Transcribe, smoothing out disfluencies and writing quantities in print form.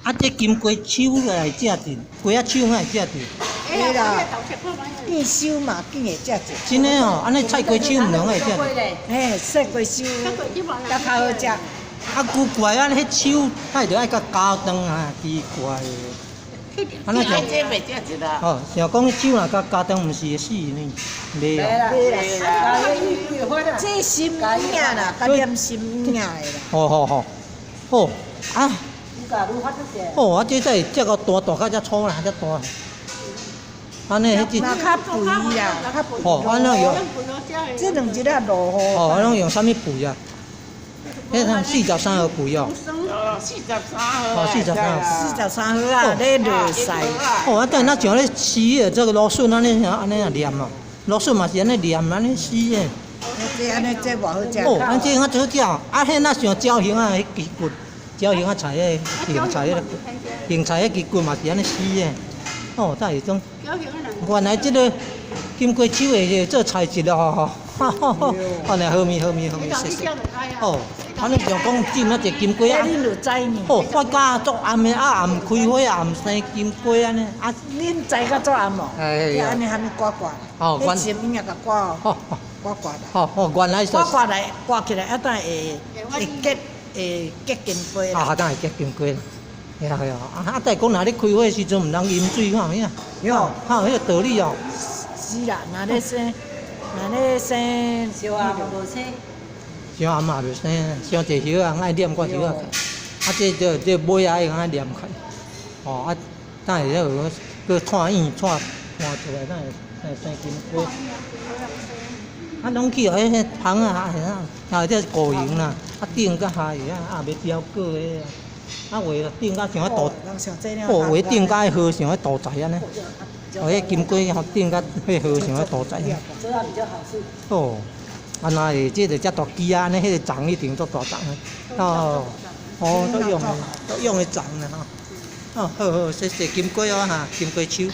啊，这金龟手来食着，龟仔手来食着。嘿啦，见收嘛，见会食着。真诶哦，安尼菜龟手毋能会食着。嘿，说龟收，较较好食。啊，古怪啊，迄手它着爱甲加长啊，奇怪诶。安尼就这袂食一啦。哦，像讲手若甲加长，毋是会死呢？袂哦。袂啦，这心影啦，加点心影的啦。好好好，好啊。哦，啊，这才会食到大到遮粗啦，遮大。安尼迄只。那较肥啦，较肥。哦，安尼用。这两只啊落雨。哦，安尼用啥物肥啊？迄种43号肥哦。43号。哦43号啊，咧落晒。哦，啊，等那像咧丝诶，这个芦笋安尼啊念哦，芦笋嘛是安尼念安尼丝诶。这安尼这偌好食。哦，安这较好食，啊，迄那像椒形啊，迄鸡骨，椒形啊菜诶，芹菜迄芹菜迄鸡骨嘛是安尼丝诶。哦，但是种原来即个金龟手会做菜食咯吼，安尼好味，谢谢。哦，安尼像讲浸那只金龟啊。恁就知呢。哦，发芽足暗诶，啊暗开花暗生金龟安尼，啊。恁知较足暗哦。哎呀。安尼喊你刮刮。哦，迄心影甲刮哦。哦。刮刮啦。哦，原来是。刮来刮起来，啊等会结金龟啦。啊，等会结金龟啦。系啊，啊，等讲若咧开花时阵，毋通饮水吼，呀。哟。哈，迄个道理哦。是啦，若咧生，小阿无生。小暗嘛袂生，伤济叶啊，爱念寡叶啊。啊，这尾啊，用爱念开。哦，啊，等下迄个串印串出来，等会生金龟。啊，拢去互迄芳啊，啊，这果蝇啦，啊顶甲下个啊，袂标果个啊，啊画顶甲像迄大，哦画顶甲迄号像迄大仔安尼，哦，迄金龟吼顶甲迄号像迄大仔。这样比较好吃。哦，啊那会这个遮大枝啊，安尼迄个长一定做大长的。哦，哦，都用的长的哈。哦，好，谢谢金龟哦哈，金龟手。